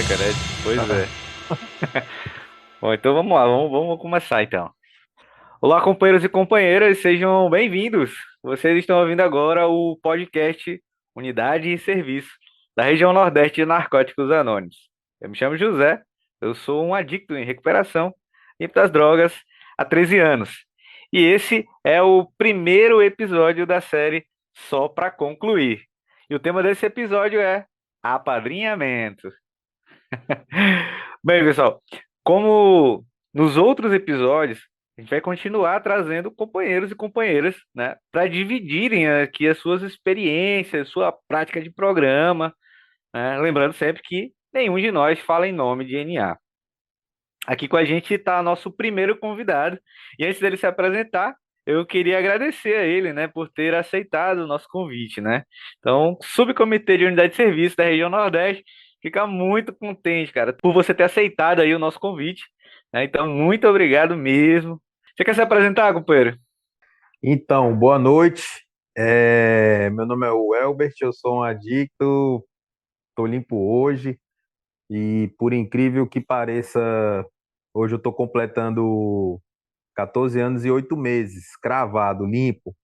cara? Pois é. Bom, então vamos lá, vamos começar então. Olá, companheiros e companheiras, sejam bem-vindos. Vocês estão ouvindo agora o podcast Unidade e Serviço da região Nordeste de Narcóticos Anônimos. Eu me chamo José, eu sou um adicto em recuperação das drogas há 13 anos. E esse é o primeiro episódio da série Só para Concluir. E o tema desse episódio é apadrinhamento. Bem, pessoal, como nos outros episódios, a gente vai continuar trazendo companheiros e companheiras, né, para dividirem aqui as suas experiências, sua prática de programa, né, lembrando sempre que nenhum de nós fala em nome de NA. Aqui com a gente está nosso primeiro convidado, e antes dele se apresentar, eu queria agradecer a ele, né, por ter aceitado o nosso convite, né? Então, Subcomitê de Unidade de Serviço da região Nordeste fica muito contente, cara, por você ter aceitado aí o nosso convite, né? Então, muito obrigado mesmo. Você quer se apresentar, companheiro? Então, boa noite. Meu nome é o Elbert, eu sou um adicto, tô limpo hoje e por incrível que pareça, hoje eu tô completando 14 anos e 8 meses, cravado, limpo.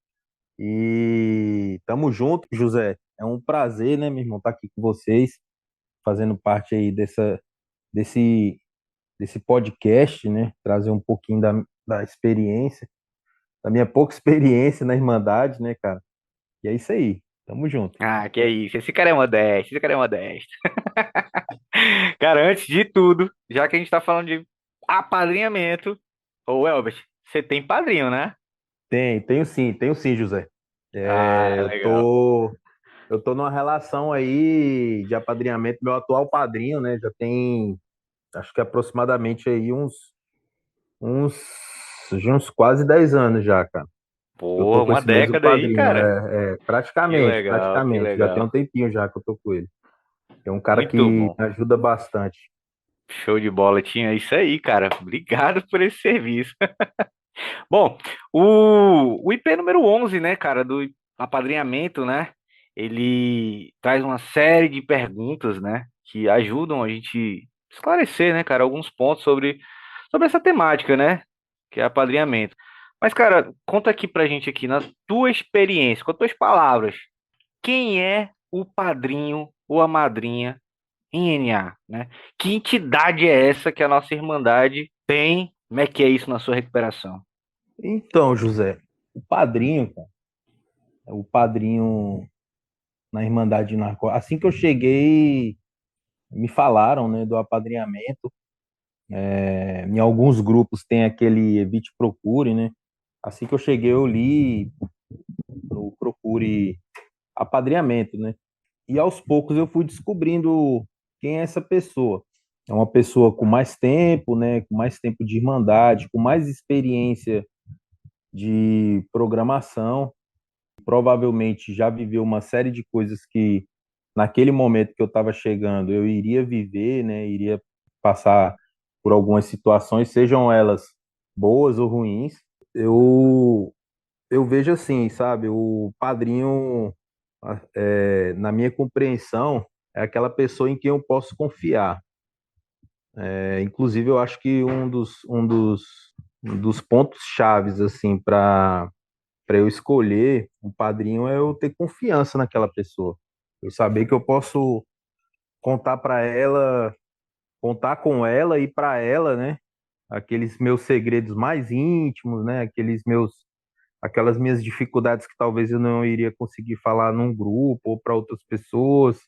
E tamo junto, José. É um prazer, né, meu irmão, estar aqui com vocês, fazendo parte aí desse, desse podcast, né? Trazer um pouquinho da experiência, da minha pouca experiência na Irmandade, né, cara? E é isso aí. Tamo junto. Ah, que é isso. Esse cara é modesto, esse cara é modesto. Cara, antes de tudo, já que a gente tá falando de apadrinhamento, ô Elbert, você tem padrinho, né? Tenho sim, José. Ah, Eu legal. tô numa relação aí de apadrinhamento. Meu atual padrinho, né? Já tem, acho que aproximadamente aí uns, uns quase 10 anos já, cara. Eu tô Pô, com uma esse mesmo década aí, padrinho. cara. Que legal, que Praticamente. Já tem um legal. tempinho já que eu tô com ele. É um cara Muito que bom. me ajuda bastante. Show de bola, tinha isso aí, cara. Obrigado por esse serviço. Bom, o IP número 11, né, cara, do apadrinhamento, né? Ele traz uma série de perguntas, né, que ajudam a gente esclarecer, né, cara, alguns pontos sobre essa temática, né, que é apadrinhamento. Mas, cara, conta aqui pra gente aqui, na tua experiência, com as tuas palavras, quem é o padrinho ou a madrinha em NA, né? Que entidade é essa que a nossa Irmandade tem? Como é que é isso na sua recuperação? Então, José, o padrinho, cara, o padrinho na Irmandade de Narcóticos. Assim que eu cheguei, me falaram, né, do apadrinhamento. Em alguns grupos tem aquele Evite Procure, né? Assim que eu cheguei, eu li no Procure apadrinhamento, né? E aos poucos eu fui descobrindo quem é essa pessoa. É uma pessoa com mais tempo, né? Com mais tempo de irmandade, com mais experiência de programação. Provavelmente já viveu uma série de coisas que naquele momento que eu estava chegando eu iria viver, né? Iria passar por algumas situações, sejam elas boas ou ruins. Eu eu vejo assim, sabe? O padrinho, na minha compreensão, é aquela pessoa em quem eu posso confiar. Inclusive, eu acho que um dos pontos chaves assim para eu escolher um padrinho é eu ter confiança naquela pessoa. Eu saber que eu posso contar para ela, contar com ela e para ela, né? Aqueles meus segredos mais íntimos, né? Aquelas minhas dificuldades que talvez eu não iria conseguir falar num grupo ou para outras pessoas.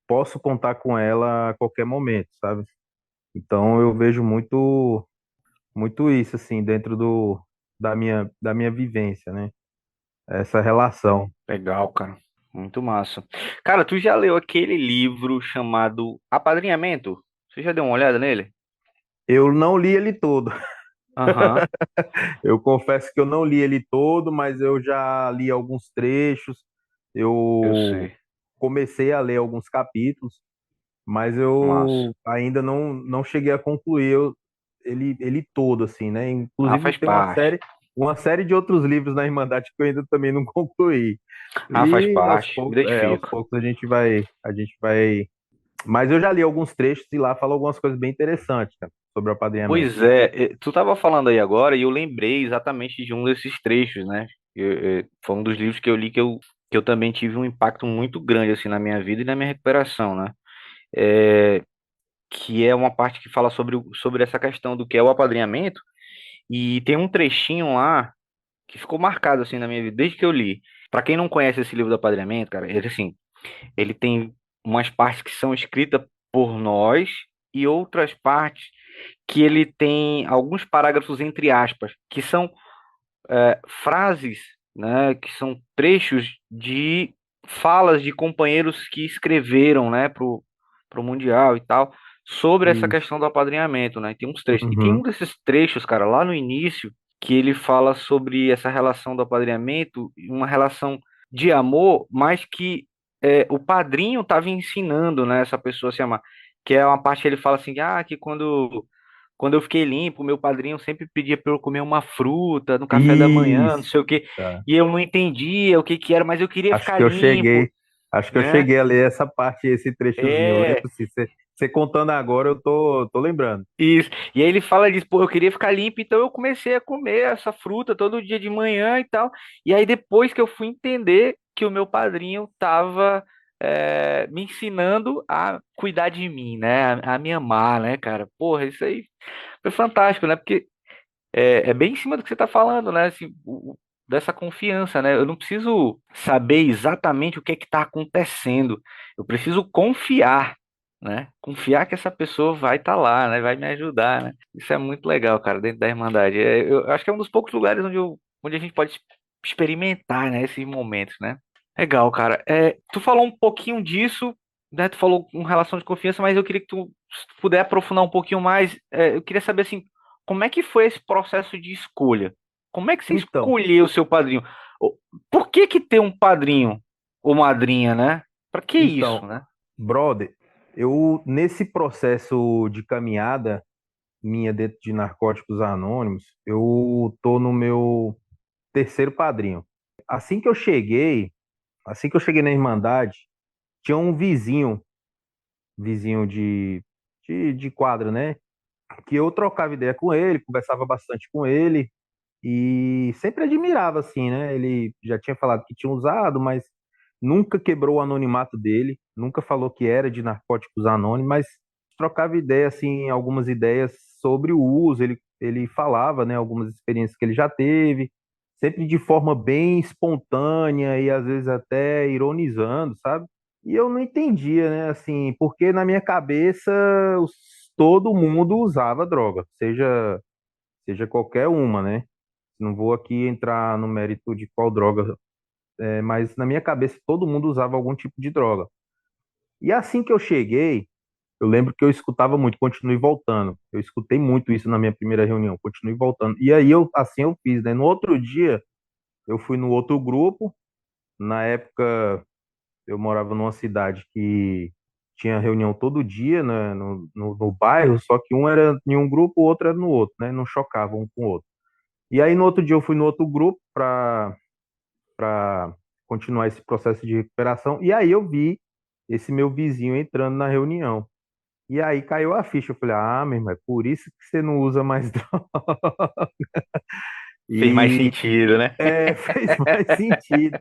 Posso contar com ela a qualquer momento, sabe? Então eu vejo muito isso assim dentro da minha vivência, né? Essa relação. Legal, cara. Muito massa. Cara, tu já leu aquele livro chamado Apadrinhamento? Você já deu uma olhada nele? Eu não li ele todo. Aham, Eu confesso que eu não li ele todo, mas eu já li alguns trechos. eu Eu sei. comecei a ler alguns capítulos, mas Massa. eu ainda não cheguei a concluir ele todo, assim, né? Ah, Inclusive faz tem parte. uma série de outros livros na Irmandade que eu ainda também não concluí. Ah, faz E parte. Me aos identifico. poucos a gente vai Mas eu já li alguns trechos e lá fala algumas coisas bem interessantes, cara, sobre o apadrinhamento. Pois é, tu estava falando aí agora e eu lembrei exatamente de um desses trechos, né? Foi um dos livros que eu li que eu também tive um impacto muito grande assim na minha vida e na minha recuperação, né? É, que é uma parte que fala sobre essa questão do que é o apadrinhamento e tem um trechinho lá que ficou marcado assim na minha vida desde que eu li. Para quem não conhece esse livro do apadrinhamento, cara, ele assim, ele tem umas partes que são escritas por nós e outras partes que ele tem alguns parágrafos entre aspas, que são frases, né, que são trechos de falas de companheiros que escreveram, né, pro Mundial e tal, sobre essa Isso. questão do apadrinhamento, né? E tem uns trechos. E tem um Uhum. desses trechos, cara, lá no início, que ele fala sobre essa relação do apadrinhamento, uma relação de amor, mas que o padrinho estava ensinando, né, essa pessoa a se amar. Que é uma parte que ele fala assim, que quando eu fiquei limpo, meu padrinho sempre pedia para eu comer uma fruta no café da manhã, não Isso. sei o quê, Tá. e eu não entendia o que que era, mas eu queria Acho ficar que eu limpo, cheguei, acho que eu né? cheguei a ler essa parte, esse trechozinho. Eu É, lembro, se você contando agora, eu tô lembrando. isso. E aí ele fala disso, pô, eu queria ficar limpo, então eu comecei a comer essa fruta todo dia de manhã e tal. E aí depois que eu fui entender que o meu padrinho tava me ensinando a cuidar de mim, né? A me amar, né, cara? Porra, isso aí foi fantástico, né? Porque é bem em cima do que você está falando, né? Assim, dessa confiança, né? Eu não preciso saber exatamente o que é que está acontecendo. Eu preciso confiar, né? Confiar que essa pessoa vai estar lá, né? Vai me ajudar, né? Isso é muito legal, cara, dentro da Irmandade. Eu acho que é um dos poucos lugares onde a gente pode experimentar, né? Esses momentos, né? Legal, cara. Tu falou um pouquinho disso, né? Tu falou com relação de confiança, mas eu queria que tu se tu puder aprofundar um pouquinho mais. Eu queria saber assim, como é que foi esse processo de escolha? Como é que você Então, escolheu o seu padrinho? Por que que ter um padrinho ou madrinha, né? Pra que isso, então, né? brother, eu nesse processo de caminhada minha dentro de Narcóticos Anônimos, eu tô no meu terceiro padrinho. Assim que eu cheguei, assim que eu cheguei na Irmandade, tinha um vizinho de quadra, né? Que eu trocava ideia com ele, conversava bastante com ele e sempre admirava, assim, né? Ele já tinha falado que tinha usado, mas nunca quebrou o anonimato dele, nunca falou que era de Narcóticos Anônimos, mas trocava ideia, assim, algumas ideias sobre o uso, ele falava, né, algumas experiências que ele já teve, sempre de forma bem espontânea e às vezes até ironizando, sabe? E eu não entendia, né, assim, porque na minha cabeça todo mundo usava droga, seja qualquer uma, né? Não vou aqui entrar no mérito de qual droga, mas na minha cabeça todo mundo usava algum tipo de droga. E assim que eu cheguei, eu lembro que eu escutava muito, continue voltando. Eu escutei muito isso na minha primeira reunião, continue voltando. E aí assim eu fiz, né? No outro dia, eu fui no outro grupo. Na época, eu morava numa cidade que tinha reunião todo dia, né, no bairro, só que um era em um grupo, o outro era no outro, né? Não chocava um com o outro. E aí no outro dia eu fui no outro grupo para continuar esse processo de recuperação. E aí eu vi esse meu vizinho entrando na reunião. E aí caiu a ficha. Eu falei, meu irmão, é por isso que você não usa mais droga. Fez mais E sentido, né? fez mais sentido.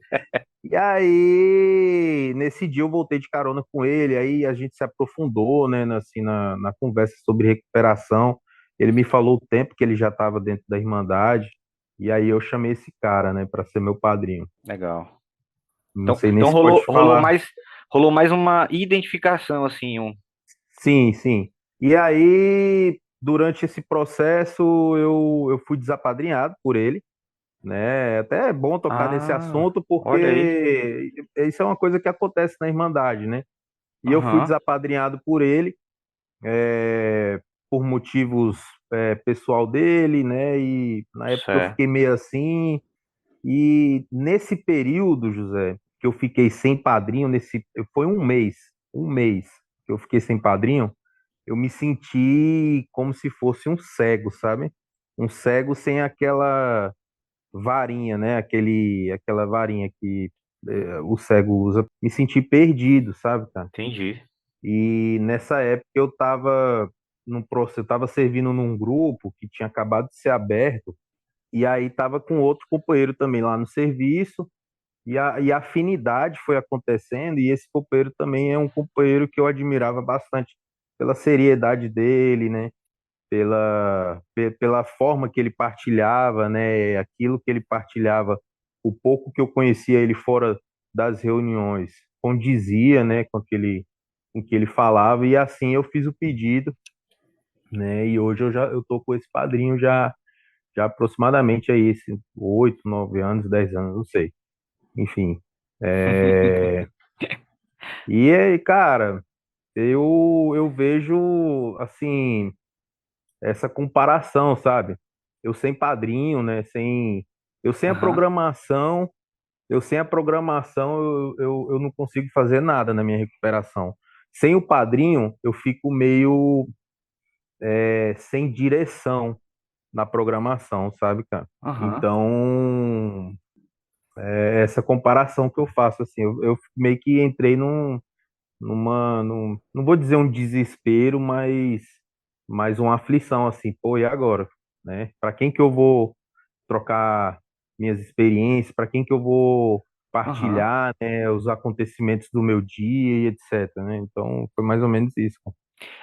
E aí, nesse dia eu voltei de carona com ele, aí a gente se aprofundou, né, assim, na conversa sobre recuperação. Ele me falou o tempo que ele já estava dentro da Irmandade, e aí eu chamei esse cara, né, para ser meu padrinho. Legal. Não Então, sei nem então se pode falar. rolou mais uma identificação, assim, Sim, sim. E aí, durante esse processo, eu fui desapadrinhado por ele, né? Até é bom tocar nesse assunto, olha aí. porque isso é uma coisa que acontece na Irmandade, né? E eu fui Aham, desapadrinhado por ele, por motivos pessoal dele, né? E na época eu certo. fiquei meio assim. E nesse período, José, que eu fiquei sem padrinho, foi um mês que eu fiquei sem padrinho, eu me senti como se fosse um cego, sabe? Um cego sem aquela varinha, né? Aquela varinha que o cego usa. Me senti perdido, sabe, cara? Entendi. E nessa época eu estava num processo, eu estava servindo num grupo que tinha acabado de ser aberto, e aí estava com outro companheiro também lá no serviço, e a afinidade foi acontecendo, e esse companheiro também é um companheiro que eu admirava bastante pela seriedade dele, né? Pela forma que ele partilhava, né? Aquilo que ele partilhava, o pouco que eu conhecia ele fora das reuniões, condizia, né, com que ele falava, e assim eu fiz o pedido, né? E hoje eu tô com esse padrinho já aproximadamente aí, 8, 9 anos, 10 anos, não sei. Enfim. É, e aí, cara, eu vejo assim essa comparação, sabe? Eu sem padrinho, né? Eu sem a Aham. programação, eu não consigo fazer nada na minha recuperação. Sem o padrinho, eu fico meio sem direção na programação, sabe, cara? Aham. Então, essa comparação que eu faço, assim, eu meio que entrei não vou dizer um desespero, mas uma aflição, assim, pô, e agora? Né? Para quem que eu vou trocar minhas experiências, para quem que eu vou Aham. partilhar, né, os acontecimentos do meu dia e etc, né? Então, foi mais ou menos isso.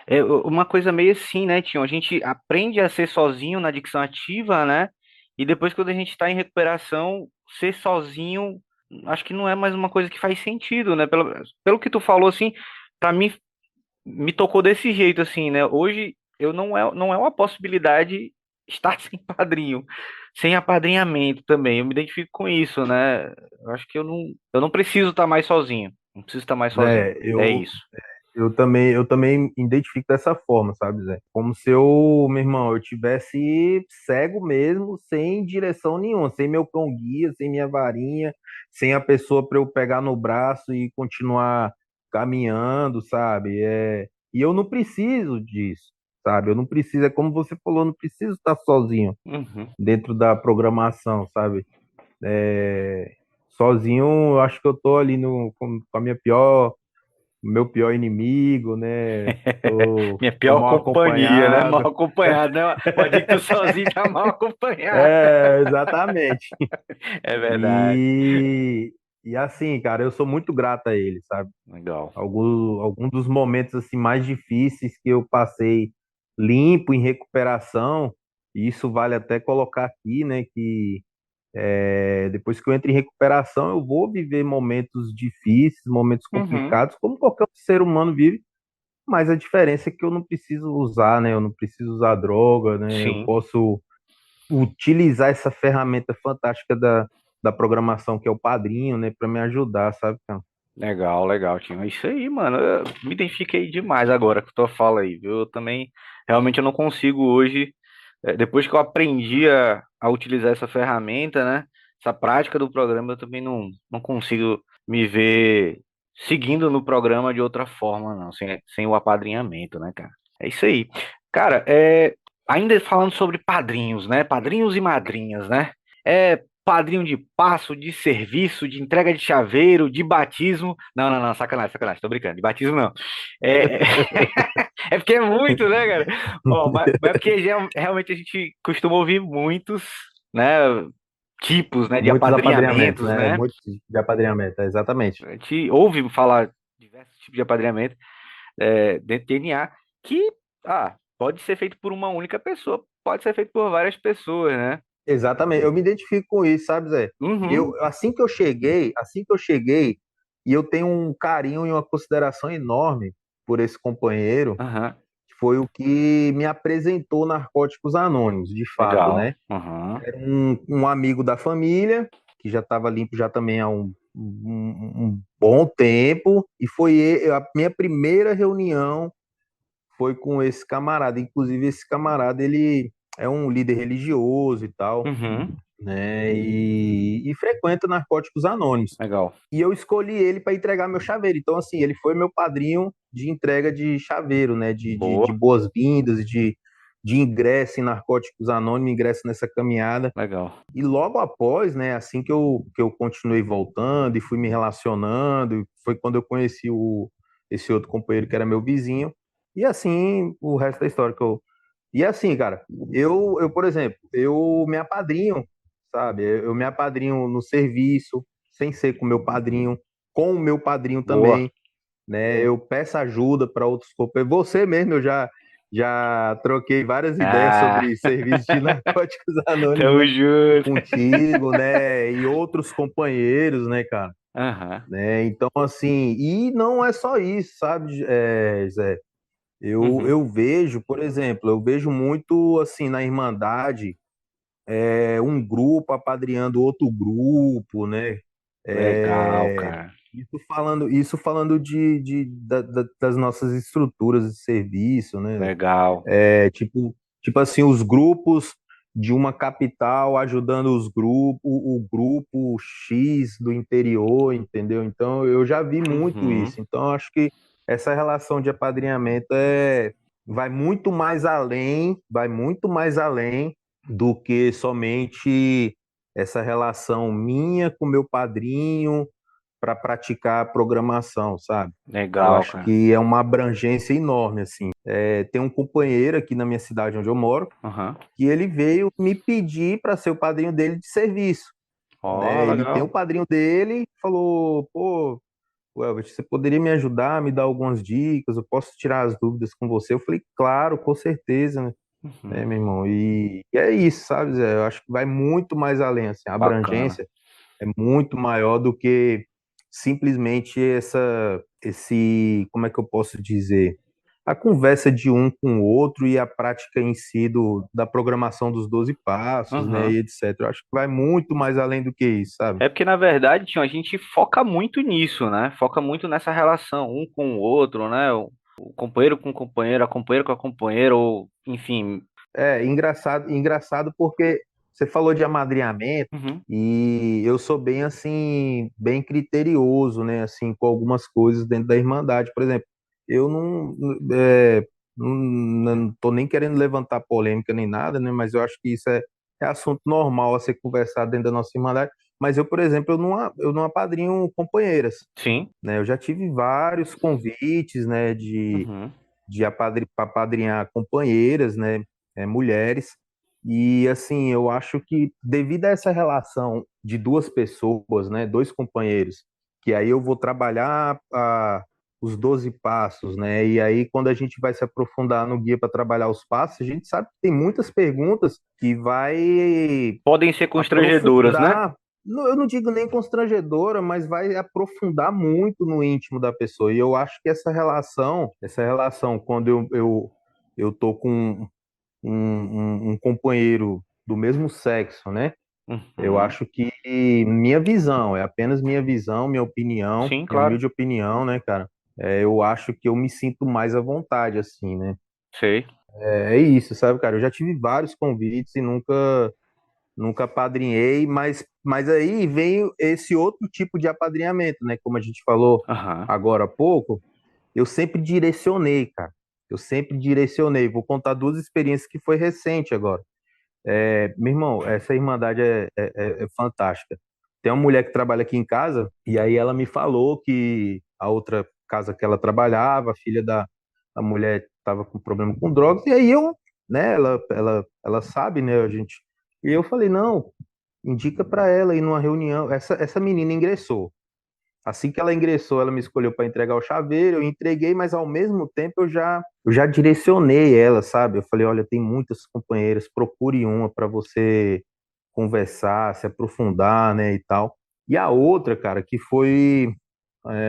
É uma coisa meio assim, né, Tio? A gente aprende a ser sozinho na dicção ativa, né? E depois, quando a gente está em recuperação, ser sozinho, acho que não é mais uma coisa que faz sentido, né? Pelo que tu falou, assim, pra mim, me tocou desse jeito, assim, né? Hoje, não é uma possibilidade estar sem padrinho, sem apadrinhamento também. Eu me identifico com isso, né? Eu acho que eu não preciso estar mais sozinho. Não preciso estar mais sozinho. É, É isso. eu também identifico dessa forma, sabe, Zé? Como se eu, meu irmão, eu tivesse cego mesmo, sem direção nenhuma, sem meu cão-guia, sem minha varinha, sem a pessoa para eu pegar no braço e continuar caminhando, sabe? E eu não preciso disso, sabe? Eu não preciso, é como você falou, eu não preciso estar sozinho Uhum. dentro da programação, sabe? Sozinho, eu acho que eu tô ali com a minha pior meu pior inimigo, né? Minha Tô pior mal companhia, né? Mal acompanhado. acompanhado, né? Pode dizer que tu sozinho tá mal acompanhado. É, exatamente. É verdade. E, e assim, cara, eu sou muito grato a ele, sabe? Legal. Algum dos momentos assim mais difíceis que eu passei limpo em recuperação, e isso vale até colocar aqui, né? Que depois que eu entro em recuperação, eu vou viver momentos difíceis, momentos Uhum. complicados, como qualquer ser humano vive. Mas a diferença é que eu não preciso usar, né? Eu não preciso usar droga, né? Eu Sim. posso utilizar essa ferramenta fantástica da programação que é o Padrinho, né? Para me ajudar, sabe, cara? Legal, legal, Tim. É isso aí, mano. Eu me identifiquei demais agora com a tua fala aí, viu? Eu também, realmente, eu não consigo hoje, depois que eu aprendi a utilizar essa ferramenta, né? Essa prática do programa, eu também não consigo me ver seguindo no programa de outra forma, não, sem o apadrinhamento, né, cara? É isso aí. Cara, ainda falando sobre padrinhos, né? Padrinhos e madrinhas, né? Padrinho de passo, de serviço, de entrega de chaveiro, de batismo. Não, não, não, sacanagem, sacanagem, tô brincando. De batismo não. É, é porque é muito, né, cara? Ó, mas é porque realmente a gente costuma ouvir muitos, né, tipos, né, de Muitos apadrinhamentos, apadrinhamentos, né? né? Muitos de apadrinhamento, exatamente. A gente ouve falar diversos tipos de apadrinhamento dentro do DNA que, pode ser feito por uma única pessoa, pode ser feito por várias pessoas, né? Exatamente. Eu me identifico com isso, sabe, Zé? Uhum, Assim que eu cheguei, e eu tenho um carinho e uma consideração enorme por esse companheiro, aham, foi o que me apresentou Narcóticos Anônimos, de fato, legal, né? aham, Era um amigo da família, que já estava limpo já também há um bom tempo, e a minha primeira reunião foi com esse camarada. Inclusive, esse camarada, ele é um líder religioso e tal, uhum, né? E frequenta Narcóticos Anônimos. legal, E eu escolhi ele para entregar meu chaveiro. Então, assim, ele foi meu padrinho de entrega de chaveiro, né? De boa, boas-vindas, de ingresso em Narcóticos Anônimos, ingresso nessa caminhada. legal, E logo após, né, assim que eu continuei voltando e fui me relacionando, foi quando eu conheci esse outro companheiro que era meu vizinho. E assim, o resto da história que eu. E assim, cara, por exemplo, eu me apadrinho, sabe? Eu me apadrinho no serviço, sem ser com meu padrinho, com o meu padrinho Boa. também, né? Eu peço ajuda para outros companheiros. Você mesmo, já troquei várias ideias Ah, sobre serviço de narcóticos anônimos, tamo né? junto. Contigo, né? E outros companheiros, né, cara? Aham. Né? Então, assim, e não é só isso, sabe, Zé? Uhum. Eu vejo, por exemplo, eu vejo muito, assim, na Irmandade, um grupo apadrinhando outro grupo, né? Legal, É, cara. isso falando das nossas estruturas de serviço, né? Legal. Tipo assim, os grupos de uma capital ajudando o grupo X do interior, entendeu? Então, eu já vi muito Uhum. isso. Então, eu acho que essa relação de apadrinhamento vai muito mais além do que somente essa relação minha com meu padrinho para praticar a programação, sabe? Eu Legal, acho cara. que é uma abrangência enorme, assim. Tem um companheiro aqui na minha cidade onde eu moro, Aham. que ele veio me pedir para ser o padrinho dele de serviço, Ó, né? Ele tem legal. o padrinho dele, falou, pô, Welbert, você poderia me ajudar, me dar algumas dicas, eu posso tirar as dúvidas com você? Eu falei, claro, com certeza, né, Uhum. meu irmão? E é isso, sabe, Zé? Eu acho que vai muito mais além, assim, a Bacana. abrangência é muito maior do que simplesmente como é que eu posso dizer? A conversa de um com o outro e a prática em si da programação dos 12 passos, né, Aham. e etc. Eu acho que vai muito mais além do que isso, sabe? É porque, na verdade, tio, a gente foca muito nisso, né? Foca muito nessa relação, um com o outro, né? O companheiro com o companheiro, a companheira com a companheira, ou, enfim. Engraçado porque você falou de amadrinhamento Uhum. e eu sou bem assim, bem criterioso, né, assim, com algumas coisas dentro da Irmandade. Por exemplo, eu não tô nem querendo levantar polêmica nem nada, né, mas eu acho que isso é assunto normal a ser conversado dentro da nossa Irmandade. Mas eu, por exemplo, eu não apadrinho companheiras, Sim. né, eu já tive vários convites, né, Uhum. de apadrinhar companheiras, né, mulheres. E assim, eu acho que devido a essa relação de duas pessoas, né, dois companheiros, que aí eu vou trabalhar os 12 passos, né? E aí quando a gente vai se aprofundar no guia para trabalhar os passos, a gente sabe que tem muitas perguntas que vai Podem ser constrangedoras, né? aprofundar, eu não digo nem constrangedora, mas vai aprofundar muito no íntimo da pessoa. E eu acho que essa relação quando eu tô com um companheiro do mesmo sexo, né? Eu Uhum. acho que minha visão, é apenas minha visão, Sim, minha claro. humilde opinião, né, cara? Eu acho que eu me sinto mais à vontade, assim, né? Sei. É isso, sabe, cara? Eu já tive vários convites e nunca apadrinhei, mas aí vem esse outro tipo de apadrinhamento, né? Como a gente falou Aham. agora há pouco, eu sempre direcionei, cara. Eu sempre direcionei. Vou contar duas experiências que foi recente agora. Meu irmão, essa irmandade é fantástica. Tem uma mulher que trabalha aqui em casa, e aí ela me falou que a outra casa que ela trabalhava, a filha da mulher estava com problema com drogas, e aí né, ela sabe, né, a gente. E eu falei, não, indica para ela ir numa reunião. Essa menina ingressou. Assim que ela ingressou, ela me escolheu para entregar o chaveiro, eu entreguei, mas ao mesmo tempo eu já direcionei ela, sabe? Eu falei, olha, tem muitas companheiras, procure uma para você conversar, se aprofundar, né, e tal. E a outra, cara, que foi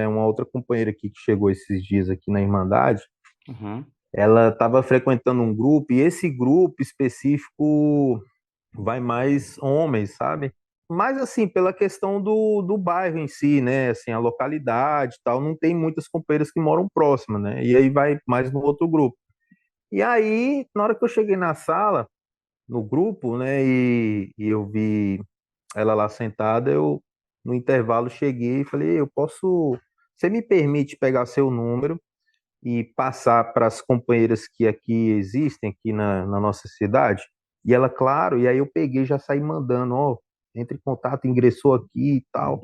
uma outra companheira aqui que chegou esses dias aqui na Irmandade, Uhum. ela estava frequentando um grupo, e esse grupo específico vai mais homens, sabe? Mas assim, pela questão do bairro em si, né? Assim, a localidade e tal, não tem muitas companheiras que moram próximas, né? E aí vai mais no outro grupo. E aí, na hora que eu cheguei na sala, no grupo, né, e eu vi ela lá sentada, eu no intervalo cheguei e falei, eu posso, você me permite pegar seu número e passar para as companheiras que aqui existem, aqui na nossa cidade? E ela, claro, e aí eu peguei e já saí mandando, ó, entre em contato, ingressou aqui e tal.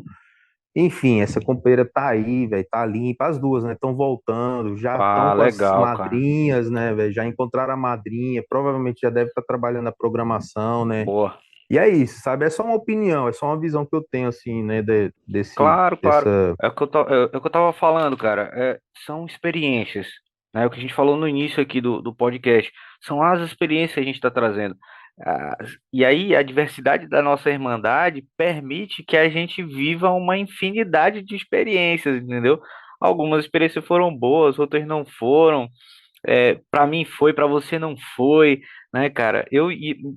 Enfim, essa companheira tá aí, velho, tá limpa. As duas, né? Estão voltando, já estão Ah, com as legal, cara. madrinhas, né, velho? Já encontraram a madrinha, provavelmente já deve estar trabalhando na programação, né? Boa. E é isso, sabe? É só uma opinião, é só uma visão que eu tenho, assim, né, Claro, claro. dessa. É o que eu tava falando, cara. São experiências, né? O que a gente falou no início aqui do podcast. São as experiências que a gente está trazendo. Ah, e aí, a diversidade da nossa irmandade permite que a gente viva uma infinidade de experiências, entendeu? Algumas experiências foram boas, outras não foram. Para mim foi, para você não foi, né, cara?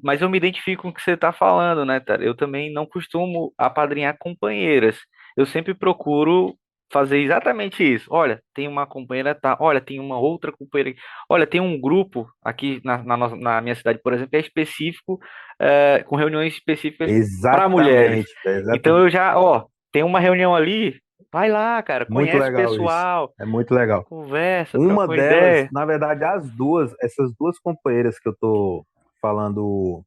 Mas eu me identifico com o que você tá falando, né, cara? Eu também não costumo apadrinhar companheiras. Eu sempre procuro fazer exatamente isso. Olha, tem uma companheira, tá? Olha, tem uma outra companheira. Olha, tem um grupo aqui na minha cidade, por exemplo, que é específico, com reuniões específicas para mulheres. Exatamente, velho, Então exatamente. eu já, ó, tem uma reunião ali, vai lá, cara, Muito conhece o legal isso. pessoal, É muito legal. conversa, Uma troca uma delas, ideia. na verdade, as duas, essas duas companheiras que eu tô falando,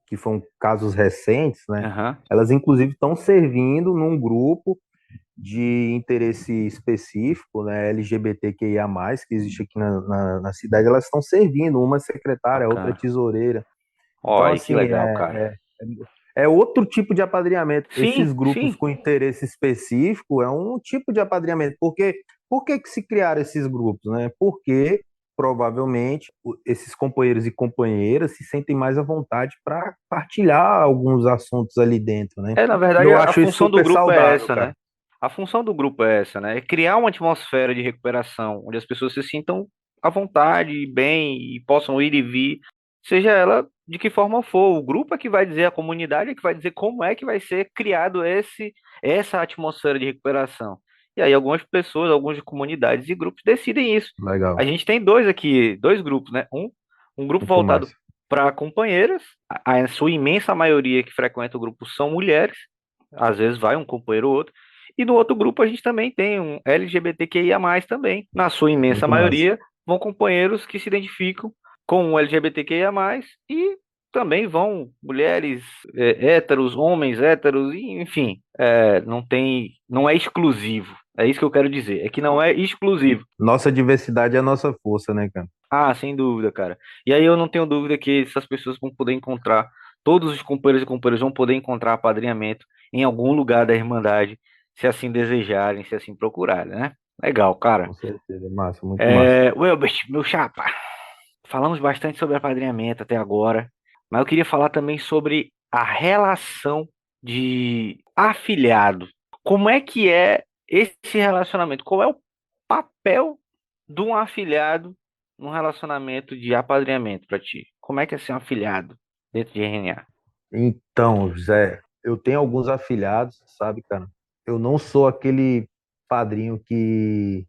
que foram casos recentes, né? Aham. Elas, inclusive, estão servindo num grupo de interesse específico, né, LGBTQIA+, que existe aqui na cidade, elas estão servindo, uma secretária, outra Bacana. tesoureira. Então, Olha, que assim, legal, cara. é outro tipo de apadrinhamento. Esses Sim, grupos sim. com interesse específico é um tipo de apadrinhamento. Porque, por que que se criaram esses grupos, né? Porque provavelmente esses companheiros e companheiras se sentem mais à vontade para partilhar alguns assuntos ali dentro, né? Na E verdade, eu a acho isso função do super grupo é saudável, essa, né? cara. A função do grupo é essa, né? É criar uma atmosfera de recuperação, onde as pessoas se sintam à vontade, bem, e possam ir e vir, seja ela de que forma for. O grupo é que vai dizer, a comunidade é que vai dizer como é que vai ser criado essa atmosfera de recuperação. E aí algumas pessoas, algumas comunidades e grupos decidem isso. A Legal. gente tem dois aqui, dois grupos, né? Um grupo Muito voltado massa. para companheiras, a sua imensa maioria que frequenta o grupo são mulheres, às vezes vai um companheiro ou outro. E no outro grupo a gente também tem um LGBTQIA+, também. Na sua imensa Muito massa. maioria, vão companheiros que se identificam com o LGBTQIA+, e também vão mulheres, héteros, homens héteros, enfim, não é exclusivo. É isso que eu quero dizer, é que não é exclusivo. Nossa diversidade é a nossa força, né, cara? Ah, sem dúvida, cara. E aí eu não tenho dúvida que essas pessoas vão poder encontrar, todos os companheiros e companheiras vão poder encontrar apadrinhamento em algum lugar da Irmandade, se assim desejarem, se assim procurarem, né? Legal, cara. Com certeza. Massa, muito massa. Welbert, meu chapa, falamos bastante sobre apadrinhamento até agora, mas eu queria falar também sobre a relação de afiliado. Como é que é esse relacionamento? Qual é o papel de um afiliado num relacionamento de apadrinhamento para ti? Como é que é ser um afiliado dentro de RNA? Então, José, eu tenho alguns afilhados, sabe, cara? Eu não sou aquele padrinho que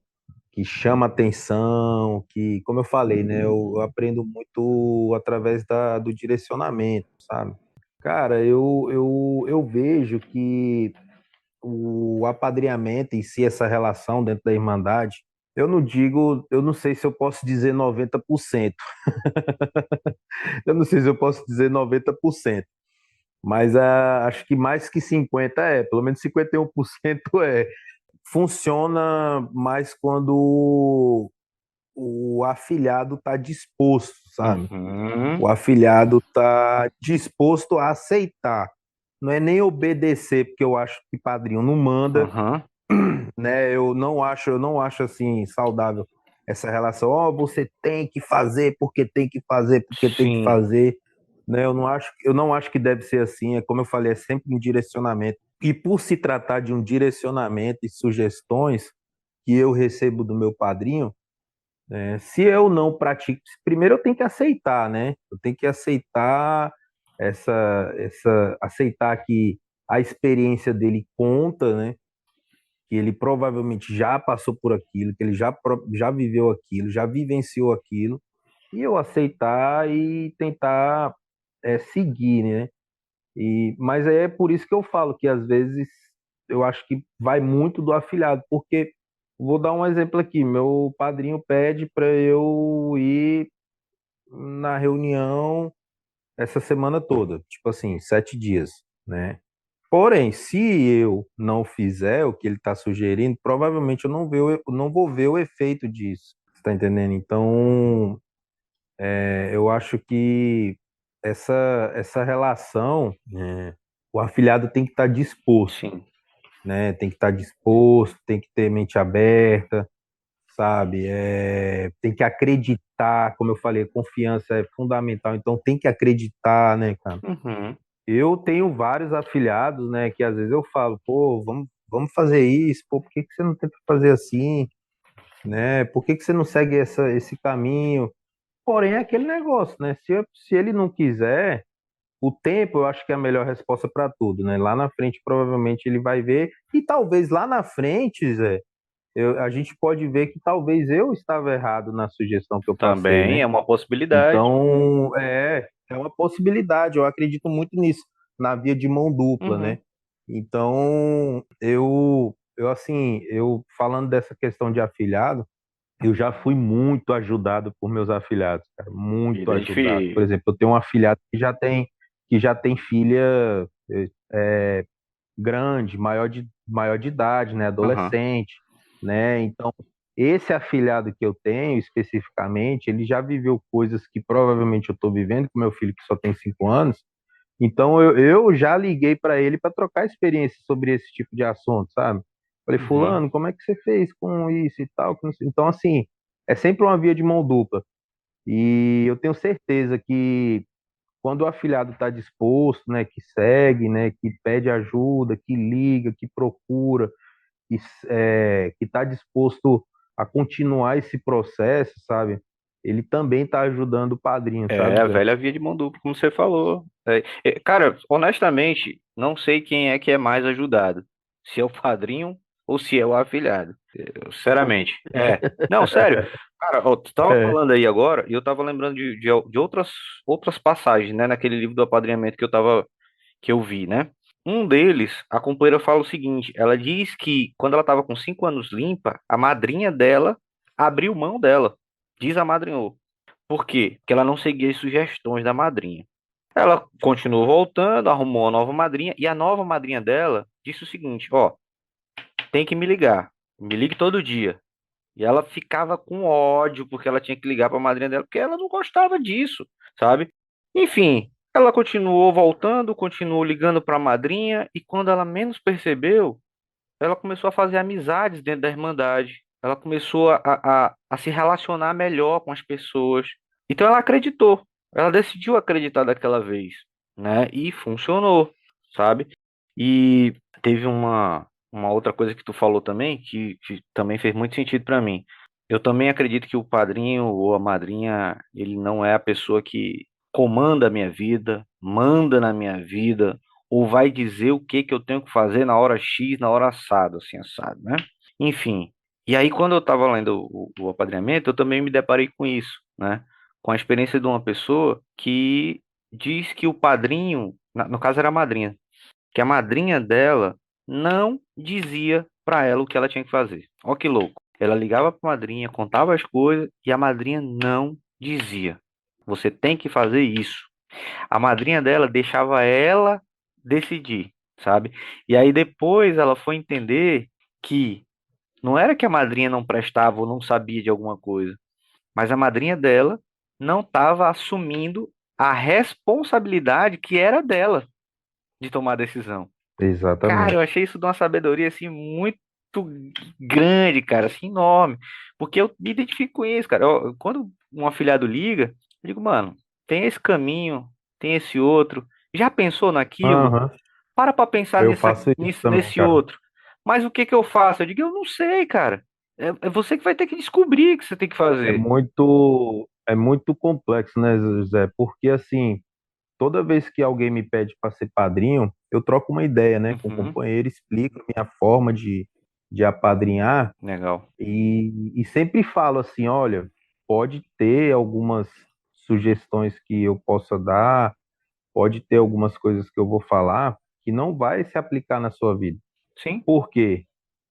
chama atenção, que, como eu falei, né, eu aprendo muito através do direcionamento, sabe? Cara, eu vejo que o apadrinhamento em si, essa relação dentro da Irmandade, eu não sei se eu posso dizer 90%. Eu não sei se eu posso dizer 90%. Mas acho que mais que 50 pelo menos 51% é. Funciona mais quando o afiliado está disposto, sabe? Uhum, O afiliado está disposto a aceitar. Não é nem obedecer, porque eu acho que padrinho não manda, uhum, né? Eu não acho assim saudável essa relação. Ó, você tem que fazer porque tem que fazer, porque tem que sim. fazer, né? Eu não acho que deve ser assim. É como eu falei, é sempre um direcionamento. E por se tratar de um direcionamento e sugestões que eu recebo do meu padrinho, se eu não pratico, primeiro eu tenho que aceitar, né? Eu tenho que aceitar aceitar que a experiência dele conta, né? Que ele provavelmente já passou por aquilo, que ele já viveu aquilo, já vivenciou aquilo, e eu aceitar e tentar seguir, né? Mas é por isso que eu falo que às vezes eu acho que vai muito do afilhado, porque vou dar um exemplo aqui, meu padrinho pede para eu ir na reunião essa semana toda, tipo assim, 7 dias, né? Porém, se eu não fizer o que ele está sugerindo, provavelmente eu não vou ver o efeito disso. Você está entendendo? Então, eu acho que essa relação, o afiliado tem que estar disposto, Sim. né? Tem que estar disposto, tem que ter mente aberta, sabe? Tem que acreditar, como eu falei, confiança é fundamental, então tem que acreditar, né, cara? Uhum. Eu tenho vários afiliados, né, que às vezes eu falo, pô, vamos fazer isso, pô, por que que você não tenta fazer assim, né? Por que que você não segue esse caminho? Porém, é aquele negócio, né? Se ele não quiser, o tempo eu acho que é a melhor resposta para tudo, né? Lá na frente, provavelmente ele vai ver, e talvez lá na frente, Zé, a gente pode ver que talvez eu estava errado na sugestão que eu passei, Também né? é uma possibilidade. Então, é uma possibilidade, eu acredito muito nisso, na via de mão dupla, Uhum. né? Então, eu falando dessa questão de afiliado, eu já fui muito ajudado por meus afiliados, cara, muito ajudado. Por Identifique. exemplo, eu tenho um afiliado que já tem filha é, grande, maior de idade, né, Aham. adolescente, né? Então, esse afilhado que eu tenho especificamente, ele já viveu coisas que provavelmente eu estou vivendo com meu filho que só tem 5 anos. Então, eu já liguei para ele para trocar experiência sobre esse tipo de assunto, sabe? Falei, Uhum. fulano, como é que você fez com isso e tal? Então, assim, é sempre uma via de mão dupla. E eu tenho certeza que quando o afiliado está disposto, né, que segue, né, que pede ajuda, que liga, que procura, que está disposto a continuar esse processo, sabe? Ele também está ajudando o padrinho, É sabe, a Zé? velha via de mão dupla, como você falou. Cara, honestamente, não sei quem é que é mais ajudado. Se é o padrinho ou se é o afilhado. Sinceramente. Não, sério. Cara, ó, tu tava É. falando aí agora e eu tava lembrando de outras passagens, né, naquele livro do apadrinhamento que eu vi, né? Um deles, a companheira fala o seguinte: ela diz que quando ela estava com 5 anos limpa, a madrinha dela abriu mão dela. Diz a madrinha. Por quê? Porque ela não seguia as sugestões da madrinha. Ela continuou voltando, arrumou uma nova madrinha, e a nova madrinha dela disse o seguinte: ó, tem que me ligue todo dia. E ela ficava com ódio porque ela tinha que ligar para a madrinha dela, porque ela não gostava disso, sabe? Enfim, ela continuou voltando, continuou ligando para a madrinha, e quando ela menos percebeu, ela começou a fazer amizades dentro da Irmandade. Ela começou a se relacionar melhor com as pessoas. Então ela acreditou. Ela decidiu acreditar daquela vez, né? E funcionou, sabe? E teve uma outra coisa que tu falou também, que também fez muito sentido para mim. Eu também acredito que o padrinho ou a madrinha, ele não é a pessoa que comanda a minha vida, manda na minha vida, ou vai dizer o que que eu tenho que fazer na hora X, na hora assado, assim, assado, né? Enfim. E aí, quando eu estava lendo o apadrinhamento, eu também me deparei com isso, né? Com a experiência de uma pessoa que diz que o padrinho, no caso era a madrinha, que a madrinha dela não dizia para ela o que ela tinha que fazer. Ó que louco. Ela ligava para a madrinha, contava as coisas e a madrinha não dizia. Você tem que fazer isso. A madrinha dela deixava ela decidir, sabe? E aí depois ela foi entender que não era que a madrinha não prestava ou não sabia de alguma coisa, mas a madrinha dela não estava assumindo a responsabilidade que era dela de tomar a decisão. Cara, eu Exatamente. achei isso de uma sabedoria assim muito grande, cara, assim enorme, porque eu me identifico com isso, cara. Quando um afilhado liga, eu digo, mano, tem esse caminho, tem esse outro. Já pensou naquilo? Aham. Para pensar Eu faço isso também, nesse cara. outro. Mas o que que eu faço? Eu digo, eu não sei, cara. É você que vai ter que descobrir o que você tem que fazer. É muito complexo, né, José? Porque assim, toda vez que alguém me pede para ser padrinho, eu troco uma ideia, né, com o Uhum, companheiro, explico a minha forma de apadrinhar legal. e sempre falo assim, olha, pode ter algumas sugestões que eu possa dar, pode ter algumas coisas que eu vou falar que não vai se aplicar na sua vida. Sim, Por quê?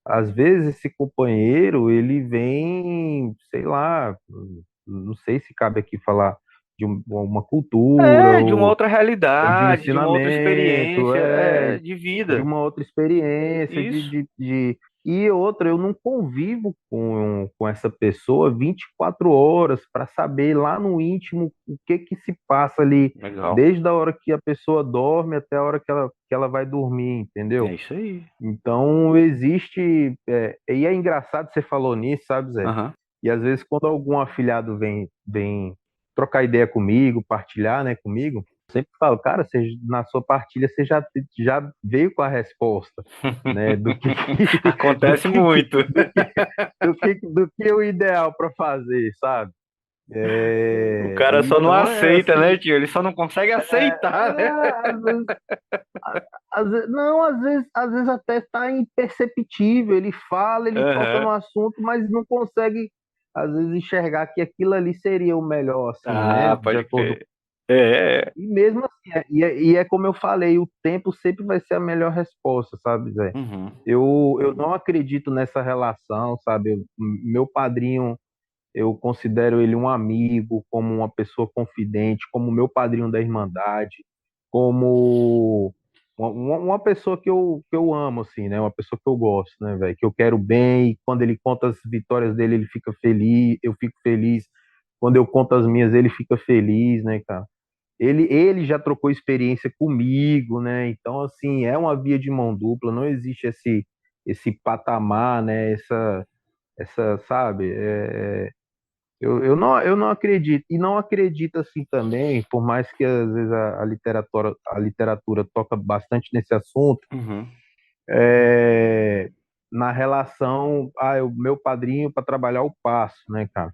Às vezes esse companheiro, ele vem, sei lá, não sei se cabe aqui falar uma cultura É, de uma outra ou de um realidade, de uma outra ensinamento, experiência, de de vida. uma outra experiência, Isso. E outra, eu não convivo com essa pessoa 24 horas para saber lá no íntimo o que que se passa ali, Legal. desde a hora que a pessoa dorme até a hora que ela vai dormir, É entendeu? isso aí. Então, existe. E é engraçado você falou nisso, sabe, Zé? Aham. E às vezes, quando algum afilhado vem trocar ideia comigo, partilhar, né, comigo, eu sempre falo, cara, você, na sua partilha você já veio com a resposta, né, do Acontece que, muito. do que é o ideal para fazer, sabe? O cara só não Então é aceita, né, assim, tio? Ele só não consegue aceitar, né? às vezes, não, às vezes até está imperceptível. Ele fala, ele toca Aham. no assunto, mas não consegue, às vezes, enxergar que aquilo ali seria o melhor, assim, né? Ah, De pode acordo. crer. É. E mesmo assim, e é como eu falei, o tempo sempre vai ser a melhor resposta, sabe, Zé? Uhum. Eu não acredito nessa relação, sabe? Meu padrinho, eu considero ele um amigo, como uma pessoa confidente, como meu padrinho da Irmandade, como uma pessoa que eu amo, assim, né? Uma pessoa que eu gosto, né, velho? Que eu quero bem, e quando ele conta as vitórias dele, ele fica feliz, eu fico feliz. Quando eu conto as minhas, ele fica feliz, né, cara? Ele já trocou experiência comigo, né? Então, assim, é uma via de mão dupla, não existe esse patamar, né? Sabe? Eu não acredito, e não acredito assim também, por mais que às vezes a literatura toca bastante nesse assunto, Uhum. é, na relação, o meu padrinho para trabalhar o passo, né, cara?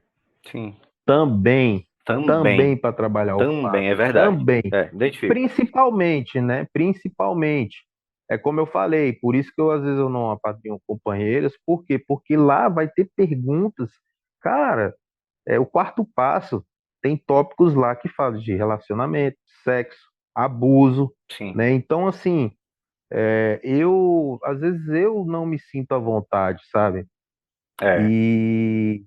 Sim. Também, Também. também para trabalhar o Também, passo, é verdade. também, É, identifico. principalmente, né? Principalmente. É como eu falei, por isso que eu às vezes eu não apadrinho companheiras, por quê? Porque lá vai ter perguntas, cara. O quarto passo tem tópicos lá que falam de relacionamento, sexo, abuso, Sim. né? Então, assim, às vezes eu não me sinto à vontade, sabe? É. E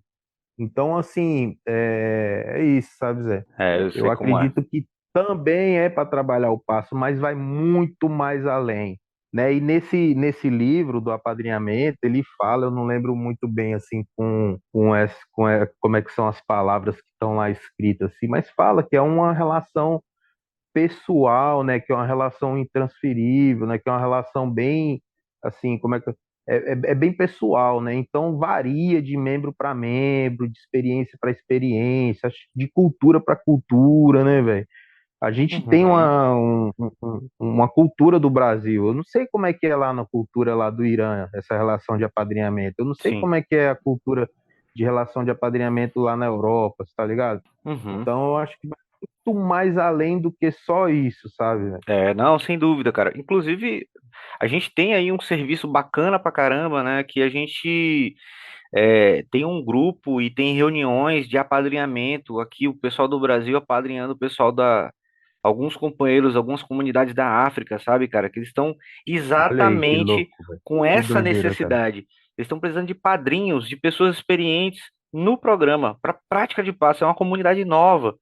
então, assim, é isso, sabe, Zé? É, eu Eu sei como é. acredito que também é para trabalhar o passo, mas vai muito mais além, né? E nesse livro do apadrinhamento, ele fala, eu não lembro muito bem assim como é que são as palavras que estão lá escritas assim, mas fala que é uma relação pessoal, né? Que é uma relação intransferível, né? Que é uma relação bem, assim, como é que é bem pessoal, né? Então varia de membro para membro, de experiência para experiência, de cultura para cultura, né, velho? A gente tem Uhum. uma cultura do Brasil. Eu não sei como é que é lá na cultura lá do Irã, essa relação de apadrinhamento. Eu não sei Sim. como é que é a cultura de relação de apadrinhamento lá na Europa, você tá ligado? Uhum. Então eu acho que vai muito mais além do que só isso, sabe, velho? É, não, sem dúvida, cara. Inclusive, a gente tem aí um serviço bacana pra caramba, né? Que a gente tem um grupo e tem reuniões de apadrinhamento. Aqui, o pessoal do Brasil apadrinhando o pessoal alguns companheiros, algumas comunidades da África, sabe, cara? Que eles estão Olha aí que exatamente louco, velho. com Que essa doideira, cara. necessidade. Eles estão precisando de padrinhos, de pessoas experientes no programa, para prática de passe. É uma comunidade nova,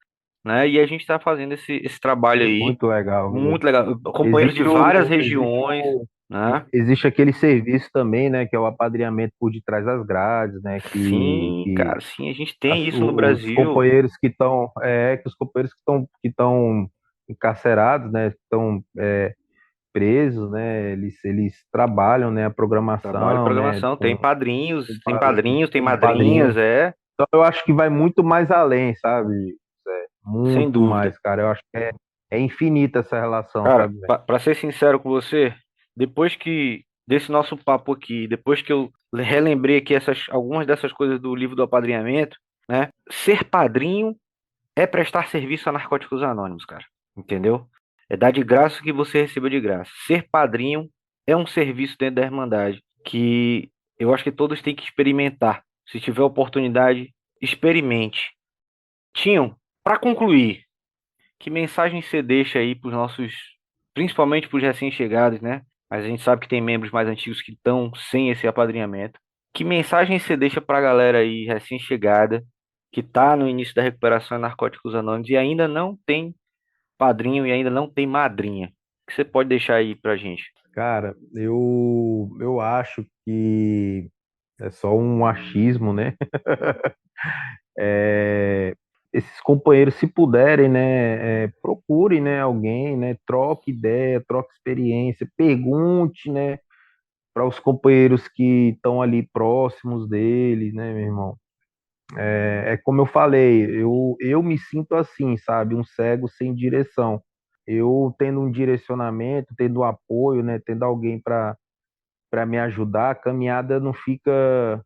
né? E a gente está fazendo esse trabalho aí, Muito legal, viu? muito legal. Companheiros de Existe várias regiões, né? existe aquele serviço também, né, que é o apadrinhamento por detrás das grades, né, Sim, cara, sim, a gente tem isso no os Brasil. companheiros que os companheiros que estão encarcerados, né, que estão presos, né, eles trabalham, né, a Trabalho e programação, né, programação, tem padrinhos, tem com madrinhas, padrinhos. é, Então eu acho que vai muito mais além, sabe? sem Muito dúvida. mais, cara. Eu acho que é infinita essa relação, Cara, sabe, velho? pra ser sincero com você, depois que desse nosso papo aqui, depois que eu relembrei aqui algumas dessas coisas do livro do apadrinhamento, né? Ser padrinho é prestar serviço a Narcóticos Anônimos, cara. Entendeu? É dar de graça o que você recebeu de graça. Ser padrinho é um serviço dentro da Irmandade que eu acho que todos têm que experimentar. Se tiver oportunidade, experimente. Tinham, para concluir, que mensagem você deixa aí para os nossos, principalmente para os recém-chegados, né? Mas a gente sabe que tem membros mais antigos que estão sem esse apadrinhamento. Que mensagem você deixa para a galera aí recém-chegada que está no início da recuperação em Narcóticos Anônimos e ainda não tem padrinho e ainda não tem madrinha? O que você pode deixar aí pra gente? Cara, eu acho que é só um achismo, né? É, esses companheiros, se puderem, né, procurem, né, alguém, né, troque ideia, troque experiência, pergunte, né, para os companheiros que estão ali próximos deles, né, meu irmão? É como eu falei, eu me sinto assim, sabe? Um cego sem direção. Eu tendo um direcionamento, tendo um apoio, né? Tendo alguém para me ajudar, a caminhada fica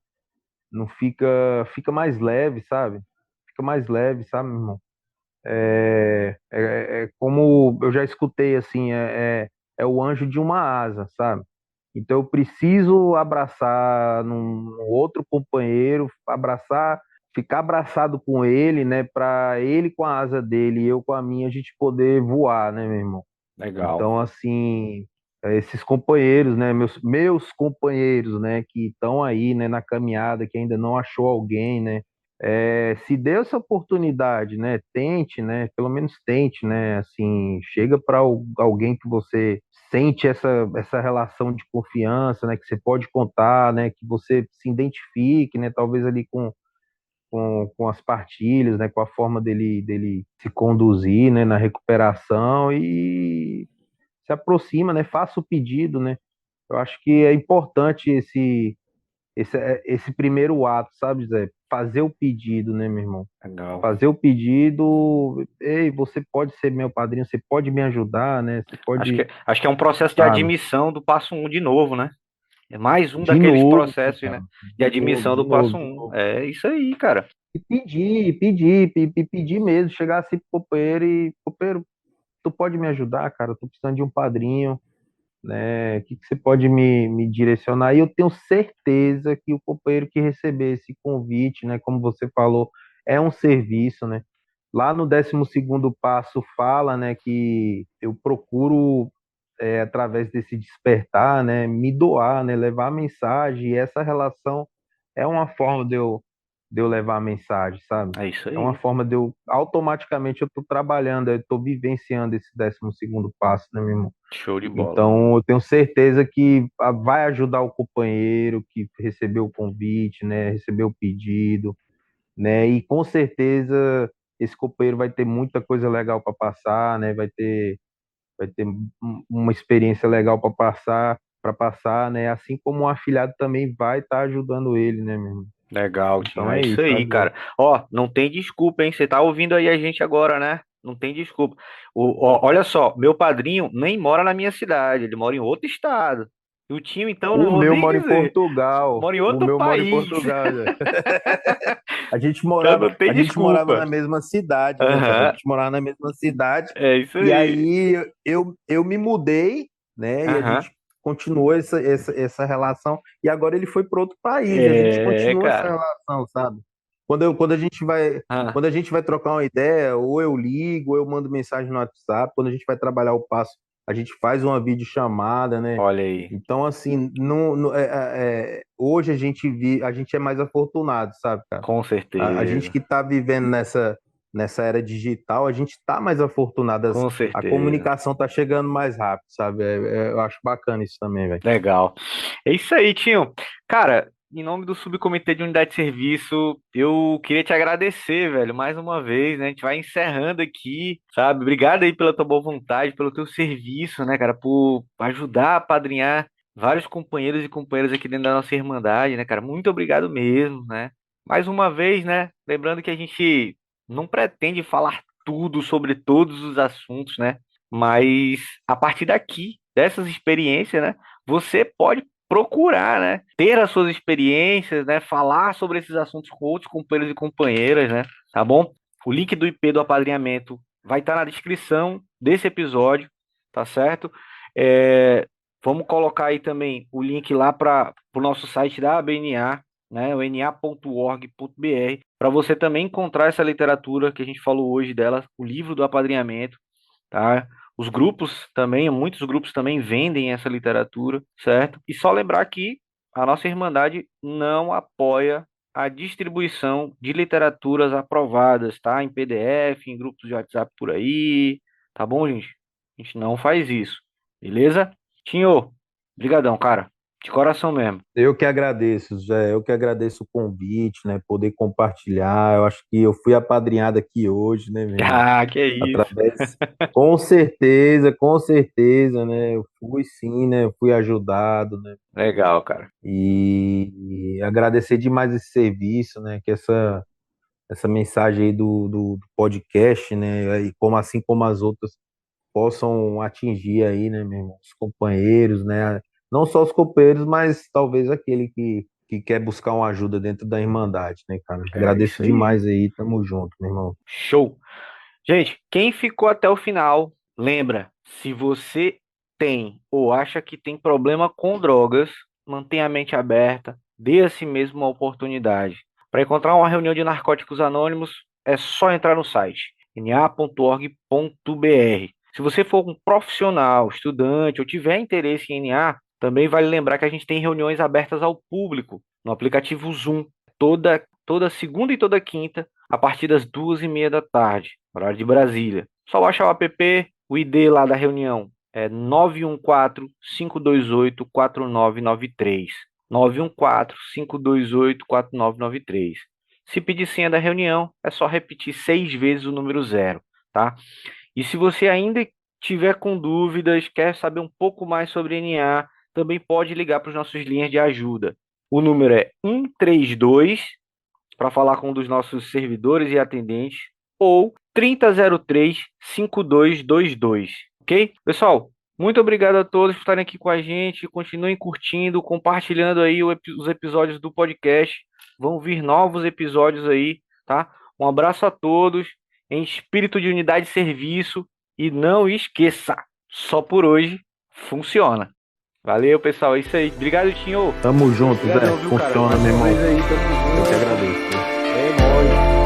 mais leve, sabe? Fica mais leve, sabe, meu irmão? É como eu já escutei assim, é o anjo de uma asa, sabe? Então eu preciso abraçar num outro companheiro, abraçar, ficar abraçado com ele, né? Para ele com a asa dele e eu com a minha, a gente poder voar, né, meu irmão? Legal. Então, assim, esses companheiros, né, meus companheiros, né, que estão aí, né, na caminhada, que ainda não achou alguém, né, se dê essa oportunidade, né, tente, né, pelo menos tente, né, assim, chega para alguém que você sente essa relação de confiança, né, que você pode contar, né, que você se identifique, né, talvez ali com as partilhas, né, com a forma dele se conduzir, né, na recuperação e se aproxima, né? Faça o pedido, né? Eu acho que é importante esse primeiro ato, sabe, Zé? Fazer o pedido, né, meu irmão? Legal. Fazer o pedido, ei, você pode ser meu padrinho, você pode me ajudar, né? Você pode, Acho que é um processo de sabe? admissão do passo um de novo, né? É mais um De daqueles novo, processos, né? cara. De De novo, admissão de do passo novo, de um. novo. É isso aí, cara. E pedir mesmo, chegar assim pro copeiro e, copeiro, tu pode me ajudar, cara? Eu tô precisando de um padrinho, né? O que que você pode me direcionar? E eu tenho certeza que o companheiro que receber esse convite, né, como você falou, é um serviço, né? Lá no 12º passo fala, né, que eu procuro, através desse despertar, né, me doar, né, levar a mensagem, e essa relação é uma forma de eu levar a mensagem, sabe? É isso É uma aí. forma automaticamente eu estou trabalhando, eu estou vivenciando esse 12º passo, né, meu irmão? Show de bola. Então, eu tenho certeza que vai ajudar o companheiro que recebeu o convite, né, recebeu o pedido, né, e com certeza esse companheiro vai ter muita coisa legal para passar, né, vai ter uma experiência legal para passar, né, assim como o afilhado também vai estar ajudando ele, né, meu irmão? Legal, Tinho. Então É é isso isso, aí, sabe, Zé? cara. Ó, não tem desculpa, hein? Você tá ouvindo aí a gente agora, né? Não tem desculpa. Olha só, meu padrinho nem mora na minha cidade, ele mora em outro estado. E o Tinho, então, eu não O vou meu nem mora em dizer. Portugal. Mora em O outro meu mora em país. Portugal, Zé. A gente Então morava, não tem a gente morava desculpa. na mesma cidade, né, Zé? A Aham, gente morava na mesma cidade. é isso E aí. aí eu me mudei, né? E a Aham. gente continuou essa relação. E agora ele foi para outro país. E a gente É, continua essa cara. relação, sabe? Quando a gente vai, Ah, quando a gente vai trocar uma ideia, ou eu ligo, ou eu mando mensagem no WhatsApp. Quando a gente vai trabalhar o passo, a gente faz uma videochamada, né? olha aí. Então, assim, hoje a gente é mais afortunado, sabe, cara? Com A gente certeza. que está vivendo nessa era digital, a gente está mais afortunado. Com A certeza. comunicação está chegando mais rápido, sabe? Eu acho bacana isso também, velho. Legal. É isso aí, Tinho. Cara, em nome do Subcomitê de Unidade de Serviço, eu queria te agradecer, velho, mais uma vez, né? A gente vai encerrando aqui, sabe? Obrigado aí pela tua boa vontade, pelo teu serviço, né, cara, por ajudar a apadrinhar vários companheiros e companheiras aqui dentro da nossa Irmandade, né, cara? Muito obrigado mesmo, né? Mais uma vez, né? Lembrando que a gente não pretende falar tudo sobre todos os assuntos, né? Mas a partir daqui, dessas experiências, né? Você pode procurar, né? Ter as suas experiências, né? Falar sobre esses assuntos com outros companheiros e companheiras, né? Tá bom? O link do IP do apadrinhamento vai estar na descrição desse episódio, tá certo? É, vamos colocar aí também o link lá para o nosso site da ABNA, né? O na.org.br, para você também encontrar essa literatura que a gente falou hoje dela, o livro do apadrinhamento, tá? Os grupos também, muitos grupos também vendem essa literatura, certo? E só lembrar que a nossa Irmandade não apoia a distribuição de literaturas aprovadas, tá? Em PDF, em grupos de WhatsApp por aí, tá bom, gente? A gente não faz isso, beleza? Tinho, brigadão, cara, de coração mesmo. Eu que agradeço, Zé. Eu que agradeço o convite, né? Poder compartilhar. Eu acho que eu fui apadrinhado aqui hoje, né, meu irmão? Ah, que é isso. Através, com certeza, né? Eu fui sim, né? Eu fui ajudado, né? Legal, cara. E agradecer demais esse serviço, né? Que essa mensagem aí do podcast, né? E como assim como as outras possam atingir aí, né, meu irmão, os companheiros, né? Não só os companheiros, mas talvez aquele que quer buscar uma ajuda dentro da Irmandade, né, cara? É Agradeço isso aí. demais aí, tamo junto, meu irmão. Show. Gente, quem ficou até o final, lembra, se você tem ou acha que tem problema com drogas, mantenha a mente aberta, dê a si mesmo uma oportunidade. Para encontrar uma reunião de narcóticos anônimos, é só entrar no site na.org.br. Se você for um profissional, estudante ou tiver interesse em NA, também vale lembrar que a gente tem reuniões abertas ao público no aplicativo Zoom, toda segunda e toda quinta, a partir das 2h30 da tarde, horário de Brasília. Só baixar o app, o ID lá da reunião é 914-528-4993. 914-528-4993. Se pedir senha da reunião, é só repetir 6 vezes o número 0, tá? E se você ainda tiver com dúvidas, quer saber um pouco mais sobre NA, também pode ligar para os nossos linhas de ajuda. O número é 132 para falar com um dos nossos servidores e atendentes, ou 3003-5222, ok? Pessoal, muito obrigado a todos por estarem aqui com a gente. Continuem curtindo, compartilhando aí os episódios do podcast. Vão vir novos episódios aí, tá? Um abraço a todos, em espírito de unidade e serviço. E não esqueça, só por hoje funciona. Valeu, pessoal. É isso aí. Obrigado, Tinho. Tamo junto, Zé. Obrigadão, viu, cara? Funciona, Mais meu uma irmão. vez aí, tamo Eu que junto. agradeço. É nóis.